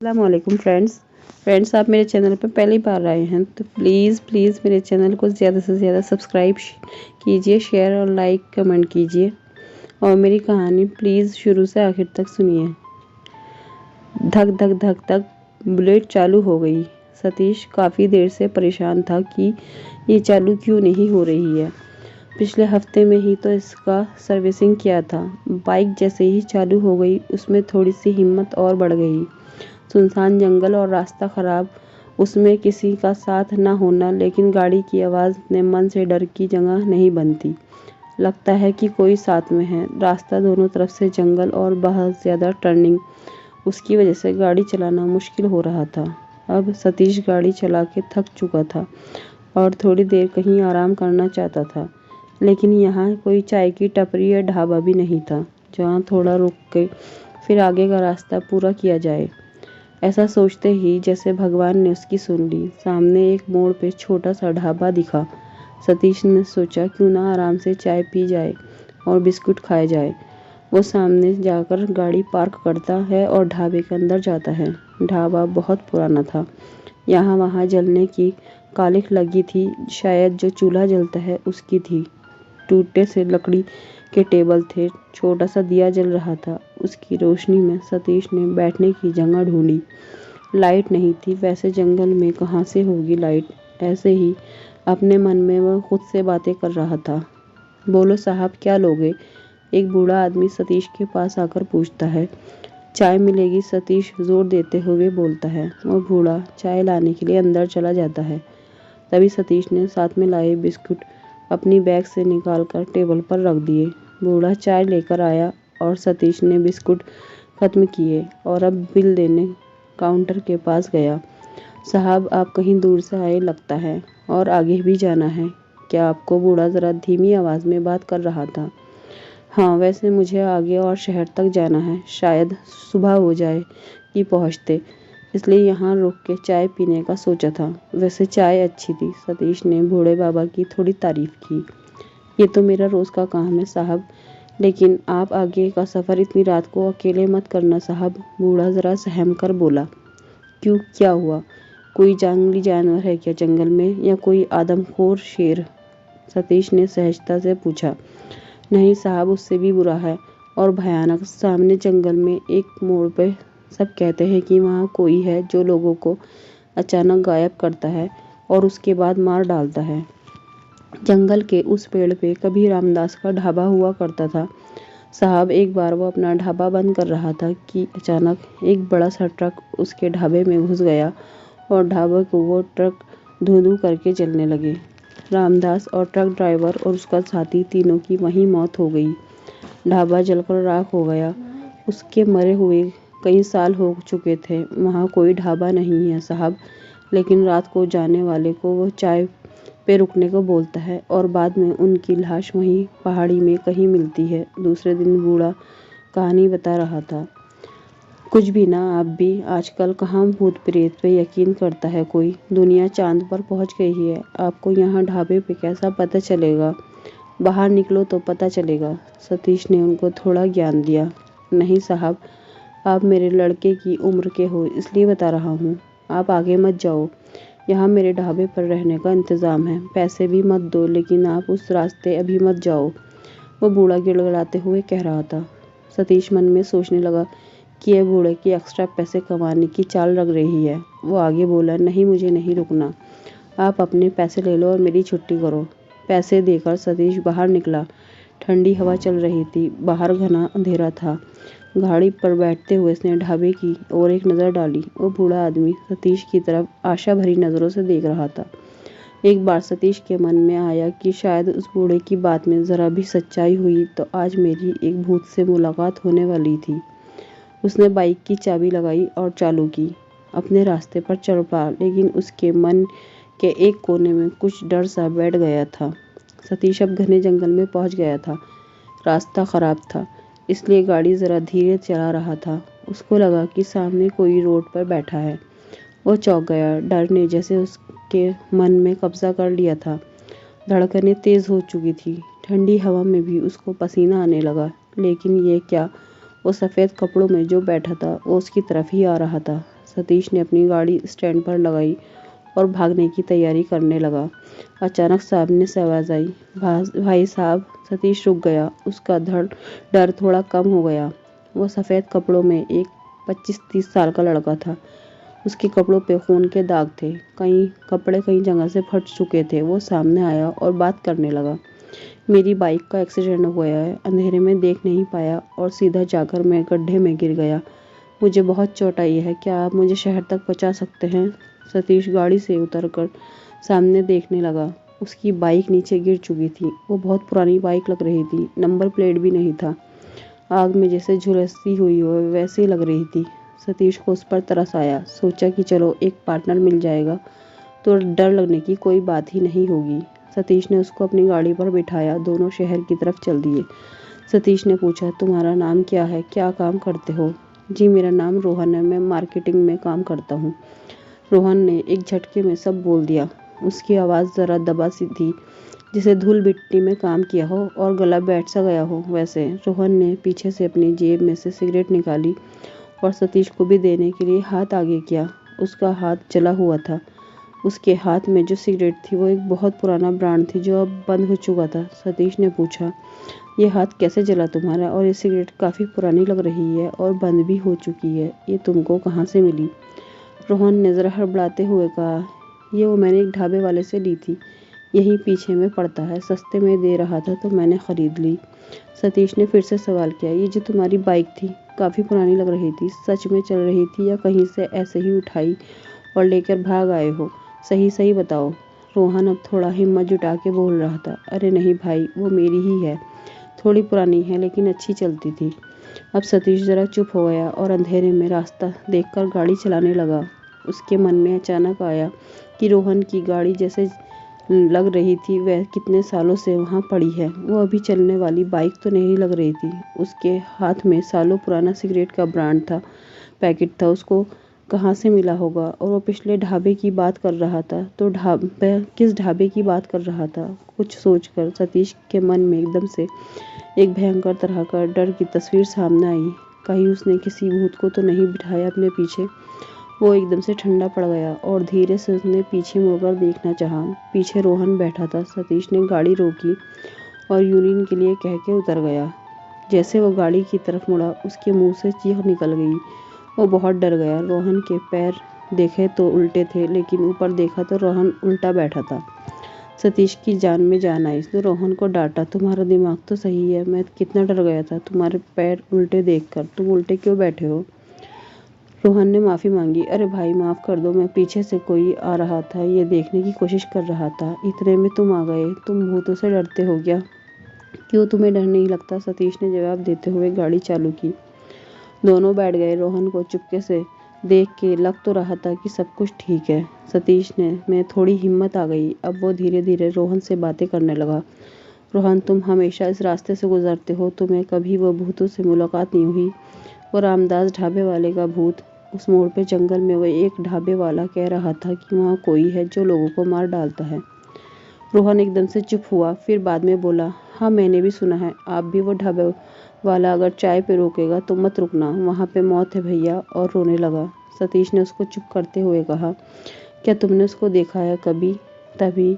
अस्सलामुअलैकुम फ्रेंड्स आप मेरे चैनल पर पहली बार आए हैं तो प्लीज़ मेरे चैनल को ज़्यादा से ज़्यादा सब्सक्राइब कीजिए, शेयर और लाइक कमेंट कीजिए और मेरी कहानी प्लीज़ शुरू से आखिर तक सुनिए। धक धक धक धक बुलेट चालू हो गई। सतीश काफ़ी देर से परेशान था कि ये चालू क्यों नहीं हो रही है। पिछले हफ्ते में ही तो इसका सर्विसिंग किया था। बाइक जैसे ही चालू हो गई उसमें थोड़ी सी हिम्मत और बढ़ गई। सुनसान जंगल और रास्ता खराब, उसमें किसी का साथ न होना, लेकिन गाड़ी की आवाज़ ने मन से डर की जगह नहीं बनती। लगता है कि कोई साथ में है। रास्ता दोनों तरफ से जंगल और बहुत ज़्यादा टर्निंग, उसकी वजह से गाड़ी चलाना मुश्किल हो रहा था। अब सतीश गाड़ी चला के थक चुका था और थोड़ी देर कहीं आराम करना चाहता था, लेकिन यहाँ कोई चाय की टपरी या ढाबा भी नहीं था जहाँ थोड़ा रुक के फिर आगे का रास्ता पूरा किया जाए। ऐसा सोचते ही जैसे भगवान ने उसकी सुन ली। सामने एक मोड़ पे छोटा सा ढाबा दिखा। सतीश ने सोचा क्यों ना आराम से चाय पी जाए और बिस्कुट खाए जाए। वो सामने जाकर गाड़ी पार्क करता है और ढाबे के अंदर जाता है। ढाबा बहुत पुराना था। यहाँ वहाँ जलने की कालिख लगी थी, शायद जो चूल्हा जलता है उसकी थी। टूटे से लकड़ी के टेबल थे, छोटा सा दिया जल रहा था। उसकी रोशनी में सतीश ने बैठने की जगह ढूंढी। लाइट नहीं थी, वैसे जंगल में कहाँ से होगी लाइट। ऐसे ही अपने मन में वह खुद से बातें कर रहा था। बोलो साहब, क्या लोगे? एक बूढ़ा आदमी सतीश के पास आकर पूछता है। चाय मिलेगी? सतीश जोर देते हुए बोलता है। वह बूढ़ा चाय लाने के लिए अंदर चला जाता है। तभी सतीश ने साथ में लाए बिस्कुट अपनी बैग से निकालकर टेबल पर रख दिए। बूढ़ा चाय लेकर आया और सतीश ने बिस्कुट खत्म किए और अब बिल देने काउंटर के पास गया। साहब, आप कहीं दूर से आए लगता है और आगे भी जाना है क्या आपको? बूढ़ा ज़रा धीमी आवाज़ में बात कर रहा था। हाँ, वैसे मुझे आगे और शहर तक जाना है। शायद सुबह हो जाए कि पहुँचते, इसलिए यहाँ रुक के चाय पीने का सोचा था। वैसे चाय अच्छी थी। सतीश ने बूढ़े बाबा की थोड़ी तारीफ की। ये तो मेरा रोज़ का काम है साहब, लेकिन आप आगे का सफ़र इतनी रात को अकेले मत करना साहब। बूढ़ा ज़रा सहम कर बोला। क्यों, क्या हुआ? कोई जंगली जानवर है क्या जंगल में, या कोई आदमखोर शेर? सतीश ने सहजता से पूछा। नहीं साहब, उससे भी बुरा है और भयानक। सामने जंगल में एक मोड़ पे सब कहते हैं कि वहाँ कोई है जो लोगों को अचानक गायब करता है और उसके बाद मार डालता है। जंगल के उस पेड़ पे कभी रामदास का ढाबा हुआ करता था साहब। एक बार वो अपना ढाबा बंद कर रहा था कि अचानक एक बड़ा सा ट्रक उसके ढाबे में घुस गया और ढाबे को वो ट्रक धू धू करके जलने लगे। रामदास और ट्रक ड्राइवर और उसका साथी तीनों की वहीं मौत हो गई। ढाबा जलकर राख हो गया। उसके मरे हुए कई साल हो चुके थे। वहाँ कोई ढाबा नहीं है साहब, लेकिन रात को जाने वाले को वो चाय पे रुकने को बोलता है और बाद में उनकी लाश वहीं पहाड़ी में कहीं मिलती है। दूसरे दिन बूढ़ा कहानी बता रहा था। कुछ भी ना, आप भी। आजकल कहाँ भूत प्रेत पे यकीन करता है कोई। दुनिया चांद पर पहुँच गई है। आपको यहाँ ढाबे पे कैसा पता चलेगा? बाहर निकलो तो पता चलेगा। सतीश ने उनको थोड़ा ज्ञान दिया। नहीं साहब, आप मेरे लड़के की उम्र के हो इसलिए बता रहा हूँ। आप आगे मत जाओ, यहाँ मेरे ढाबे पर रहने का इंतज़ाम है। पैसे भी मत दो, लेकिन आप उस रास्ते अभी मत जाओ, वो बूढ़ा गिड़गिड़ाते हुए कह रहा था। सतीश मन में सोचने लगा कि यह बूढ़े की एक्स्ट्रा पैसे कमाने की चाल लग रही है। वो आगे बोला, नहीं, मुझे नहीं रुकना। आप अपने पैसे ले लो और मेरी छुट्टी करो। पैसे देकर सतीश बाहर निकला। ठंडी हवा चल रही थी। बाहर घना अंधेरा था। गाड़ी पर बैठते हुए उसने ढाबे की ओर एक नज़र डाली। वो बूढ़ा आदमी सतीश की तरफ आशा भरी नज़रों से देख रहा था। एक बार सतीश के मन में आया कि शायद उस बूढ़े की बात में ज़रा भी सच्चाई हुई तो आज मेरी एक भूत से मुलाकात होने वाली थी। उसने बाइक की चाबी लगाई और चालू की। अपने रास्ते पर चल पड़ा, लेकिन उसके मन के एक कोने में कुछ डर सा बैठ गया था। सतीश अब घने जंगल में पहुंच गया था। रास्ता खराब था, इसलिए गाड़ी ज़रा धीरे चला रहा था। उसको लगा कि सामने कोई रोड पर बैठा है। वो चौंक गया। डर ने जैसे उसके मन में कब्जा कर लिया था। धड़कनें तेज़ हो चुकी थी। ठंडी हवा में भी उसको पसीना आने लगा। लेकिन ये क्या, वो सफ़ेद कपड़ों में जो बैठा था वो उसकी तरफ ही आ रहा था। सतीश ने अपनी गाड़ी स्टैंड पर लगाई और भागने की तैयारी करने लगा। अचानक सामने से आवाज़ आई, भाई साहब। सतीश रुक गया। उसका डर थोड़ा कम हो गया। वो सफ़ेद कपड़ों में एक 25-30 साल का लड़का था। उसके कपड़ों पे खून के दाग थे। कपड़े कई जगह से फट चुके थे। वो सामने आया और बात करने लगा। मेरी बाइक का एक्सीडेंट हो गया है। अंधेरे में देख नहीं पाया और सीधा जाकर मैं गड्ढे में गिर गया। मुझे बहुत चोट आई है। क्या आप मुझे शहर तक पहुंचा सकते हैं? सतीश गाड़ी से उतरकर सामने देखने लगा। उसकी बाइक नीचे गिर चुकी थी। वो बहुत पुरानी बाइक लग रही थी। नंबर प्लेट भी नहीं था। आग में जैसे झुलसती हुई हो वैसी लग रही थी। सतीश को उस पर तरस आया। सोचा कि चलो एक पार्टनर मिल जाएगा तो डर लगने की कोई बात ही नहीं होगी। सतीश ने उसको अपनी गाड़ी पर बिठाया। दोनों शहर की तरफ चल दिए। सतीश ने पूछा, तुम्हारा नाम क्या है? क्या काम करते हो? जी मेरा नाम रोहन है। मैं मार्केटिंग में काम करता हूँ। रोहन ने एक झटके में सब बोल दिया। उसकी आवाज़ ज़रा दबा सी थी, जिसे धूल मिट्टी में काम किया हो और गला बैठ सा गया हो वैसे। रोहन ने पीछे से अपनी जेब में से सिगरेट निकाली और सतीश को भी देने के लिए हाथ आगे किया। उसका हाथ जला हुआ था। उसके हाथ में जो सिगरेट थी वो एक बहुत पुराना ब्रांड थी जो अब बंद हो चुका था। सतीश ने पूछा, ये हाथ कैसे जला तुम्हारा? और ये सिगरेट काफ़ी पुरानी लग रही है और बंद भी हो चुकी है। ये तुमको कहाँ से मिली? रोहन ने ज़रा हड़बड़ाते हुए कहा, ये वो मैंने एक ढाबे वाले से ली थी। यहीं पीछे में पड़ता है। सस्ते में दे रहा था तो मैंने ख़रीद ली। सतीश ने फिर से सवाल किया, ये जो तुम्हारी बाइक थी काफ़ी पुरानी लग रही थी, सच में चल रही थी या कहीं से ऐसे ही उठाई और लेकर भाग आए हो? सही सही बताओ। रोहन अब थोड़ा हिम्मत जुटा के बोल रहा था, अरे नहीं भाई, वो मेरी ही है। थोड़ी पुरानी है लेकिन अच्छी चलती थी। अब सतीश ज़रा चुप हो गया और अंधेरे में रास्ता देखकर गाड़ी चलाने लगा। उसके मन में अचानक आया कि रोहन की गाड़ी जैसे लग रही थी वह कितने सालों से वहाँ पड़ी है। वो अभी चलने वाली बाइक तो नहीं लग रही थी। उसके हाथ में सालों पुराना सिगरेट का ब्रांड था पैकेट था। उसको कहाँ से मिला होगा? और वो पिछले ढाबे की बात कर रहा था तो किस ढाबे की बात कर रहा था? कुछ सोचकर सतीश के मन में एकदम से एक भयंकर तरह का डर की तस्वीर सामने आई। कहीं उसने किसी भूत को तो नहीं बिठाया अपने पीछे? वो एकदम से ठंडा पड़ गया और धीरे से उसने पीछे मुड़कर देखना चाहा। पीछे रोहन बैठा था। सतीश ने गाड़ी रोकी और यूरिन के लिए कह के उतर गया। जैसे वो गाड़ी की तरफ मुड़ा, उसके मुंह से चीख निकल गई। वो बहुत डर गया। रोहन के पैर देखे तो उल्टे थे, लेकिन ऊपर देखा तो रोहन उल्टा बैठा था। सतीश की जान में जान आई। उसने रोहन को डांटा, तुम्हारा दिमाग तो सही है। मैं कितना डर गया था तुम्हारे पैर उल्टे देखकर। तुम उल्टे क्यों बैठे हो? रोहन ने माफ़ी मांगी। अरे भाई माफ़ कर दो, मैं पीछे से कोई आ रहा था ये देखने की कोशिश कर रहा था। इतने में तुम आ गए। तुम भूतों से डरते हो क्या? क्यों, तुम्हें डर नहीं लगता? सतीश ने जवाब देते हुए गाड़ी चालू की। दोनों बैठ गए। रोहन को चुपके से देख के लग तो रहा था कि सब कुछ ठीक है। सतीश में थोड़ी हिम्मत आ गई। अब वो धीरे धीरे रोहन से बातें करने लगा। रोहन, तुम हमेशा इस रास्ते से गुजरते हो, तुम्हें कभी वो भूतों से मुलाकात नहीं हुई? वो रामदास ढाबे वाले का भूत? उस मोड़ पे जंगल में वो एक ढाबे वाला कह रहा था कि वहाँ कोई है जो लोगों को मार डालता है। रोहन एकदम से चुप हुआ, फिर बाद में बोला, हाँ मैंने भी सुना है। आप भी वो ढाबे वाला अगर चाय पे रोकेगा तो मत रुकना, वहाँ पे मौत है भैया। और रोने लगा। सतीश ने उसको चुप करते हुए कहा, क्या तुमने उसको देखा है कभी? तभी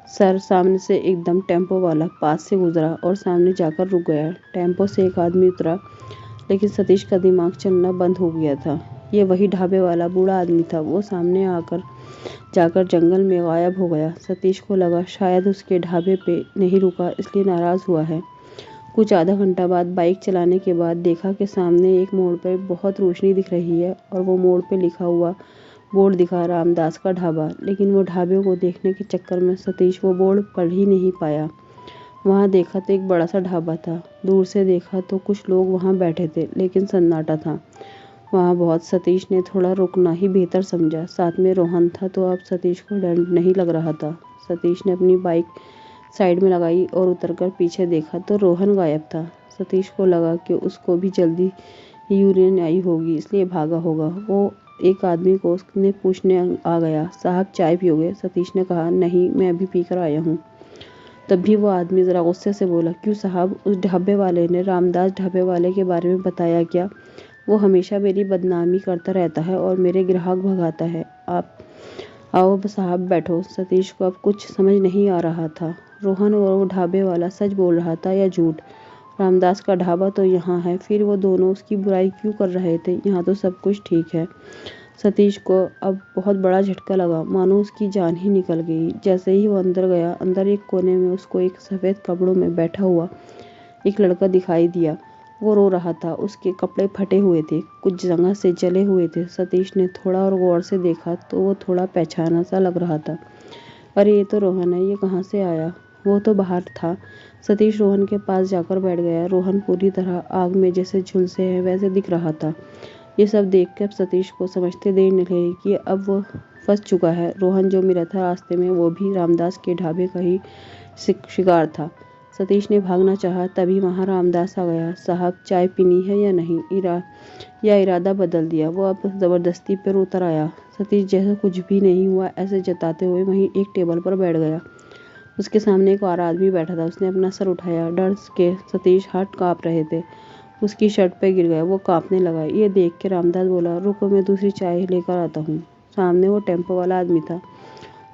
सामने से एकदम टेम्पो वाला पास से गुजरा और सामने जाकर रुक गया। टेम्पो से एक आदमी उतरा, लेकिन सतीश का दिमाग चलना बंद हो गया था। ये वही ढाबे वाला बूढ़ा आदमी था। वो सामने जाकर जंगल में गायब हो गया। सतीश को लगा शायद उसके ढाबे पे नहीं रुका इसलिए नाराज़ हुआ है। कुछ आधा घंटा बाद बाइक चलाने के बाद देखा कि सामने एक मोड़ पर बहुत रोशनी दिख रही है और वो मोड़ पे लिखा हुआ बोर्ड दिखा, रामदास का ढाबा। लेकिन वो ढाबे को देखने के चक्कर में सतीश वो बोर्ड पढ़ ही नहीं पाया। वहाँ देखा तो एक बड़ा सा ढाबा था। दूर से देखा तो कुछ लोग वहाँ बैठे थे, लेकिन सन्नाटा था वहाँ बहुत। सतीश ने थोड़ा रुकना ही बेहतर समझा। साथ में रोहन था तो अब सतीश को डर नहीं लग रहा था। सतीश ने अपनी बाइक साइड में लगाई और उतरकर पीछे देखा तो रोहन गायब था। सतीश को लगा कि उसको भी जल्दी यूरिन आई होगी इसलिए भागा होगा। वो एक आदमी को उसने पूछने आ गया, साहब चाय पियोगे? सतीश ने कहा, नहीं मैं अभी पीकर आया हूँ। तभी वो आदमी ज़रा गुस्से से बोला, क्यों साहब, उस ढाबे वाले ने रामदास ढाबे वाले के बारे में बताया क्या? वो हमेशा मेरी बदनामी करता रहता है और मेरे ग्राहक भगाता है। आप आओ साहब बैठो। सतीश को अब कुछ समझ नहीं आ रहा था। रोहन और वो ढाबे वाला सच बोल रहा था या झूठ। रामदास का ढाबा तो यहाँ है, फिर वो दोनों उसकी बुराई क्यों कर रहे थे? यहाँ तो सब कुछ ठीक है। सतीश को अब बहुत बड़ा झटका लगा, मानो उसकी जान ही निकल गई। जैसे ही वो अंदर गया, अंदर एक कोने में उसको एक सफ़ेद कपड़ों में बैठा हुआ एक लड़का दिखाई दिया। वो रो रहा था, उसके कपड़े फटे हुए थे, कुछ जगह से जले हुए थे। सतीश ने थोड़ा और गौर से देखा तो वो थोड़ा पहचाना सा लग रहा था। अरे ये तो रोहन है, ये कहाँ से आया? वो तो बाहर था। सतीश रोहन के पास जाकर बैठ गया। रोहन पूरी तरह आग में जैसे झुलसे है वैसे दिख रहा था। ये सब देखकर सतीश को समझते देर नहीं लगी कि अब वो फंस चुका है। रोहन जो मिला था रास्ते में, वो भी रामदास के ढाबे का ही शिकार था। सतीश ने भागना चाहा, तभी वहाँ रामदास आ गया। साहब, चाय पीनी है या नहीं? इरादा बदल दिया। वो अब ज़बरदस्ती पर उतर आया। सतीश जैसे कुछ भी नहीं हुआ ऐसे जताते हुए वहीं एक टेबल पर बैठ गया। उसके सामने एक और आदमी बैठा था। उसने अपना सर उठाया। डर के सतीश हाथ काँप रहे थे। उसकी शर्ट पे गिर गया। वो कांपने लगा। ये देख के रामदास बोला, रुको मैं दूसरी चाय लेकर आता हूँ। सामने वो टेम्पो वाला आदमी था।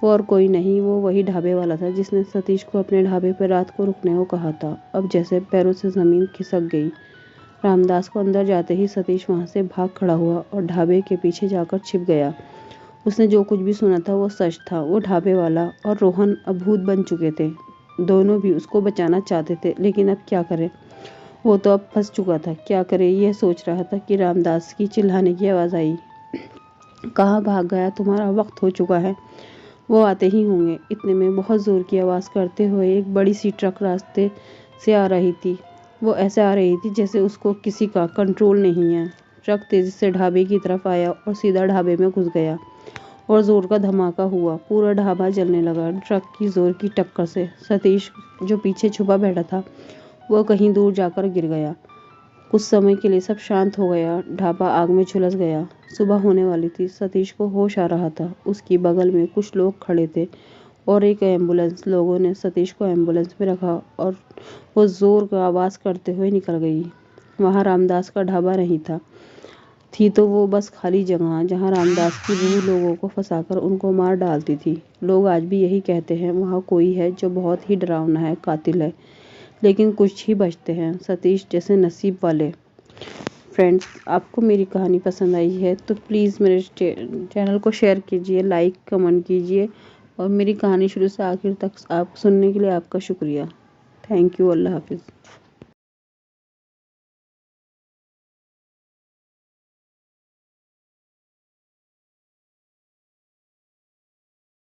वो और कोई नहीं, वो वही ढाबे वाला था जिसने सतीश को अपने ढाबे पर रात को रुकने को कहा था। अब जैसे पैरों से ज़मीन खिसक गई। रामदास को अंदर जाते ही सतीश वहाँ से भाग खड़ा हुआ और ढाबे के पीछे जाकर छिप गया। उसने जो कुछ भी सुना था वो सच था। वो ढाबे वाला और रोहन अब भूत बन चुके थे। दोनों भी उसको बचाना चाहते थे, लेकिन अब क्या करें? वो तो अब फंस चुका था। क्या करे, यह सोच रहा था कि रामदास की चिल्लाने की आवाज़ आई। कहाँ भाग गया? तुम्हारा वक्त हो चुका है। वो आते ही होंगे। इतने में बहुत ज़ोर की आवाज़ करते हुए एक बड़ी सी ट्रक रास्ते से आ रही थी। वो ऐसे आ रही थी जैसे उसको किसी का कंट्रोल नहीं है। ट्रक तेज़ी से ढाबे की तरफ आया और सीधा ढाबे में घुस गया और ज़ोर का धमाका हुआ। पूरा ढाबा जलने लगा ट्रक की ज़ोर की टक्कर से। सतीश जो पीछे छुपा बैठा था वो कहीं दूर जाकर गिर गया। कुछ समय के लिए सब शांत हो गया। ढाबा आग में झुलस गया। सुबह होने वाली थी। सतीश को होश आ रहा था। उसकी बगल में कुछ लोग खड़े थे और एक एम्बुलेंस। लोगों ने सतीश को एम्बुलेंस में रखा और वो ज़ोर का आवाज़ करते हुए निकल गई। वहाँ रामदास का ढाबा नहीं था। थी तो वो बस खाली जगह जहाँ रामदास की रूह लोगों को फंसाकर उनको मार डालती थी। लोग आज भी यही कहते हैं, वहाँ कोई है जो बहुत ही डरावना है, कातिल है, लेकिन कुछ ही बचते हैं सतीश जैसे नसीब वाले। फ्रेंड्स, आपको मेरी कहानी पसंद आई है तो प्लीज़ मेरे चैनल को शेयर कीजिए, लाइक कमेंट कीजिए और मेरी कहानी शुरू से आखिर तक आप सुनने के लिए आपका शुक्रिया। Thank you. अल्लाह हाफिज़।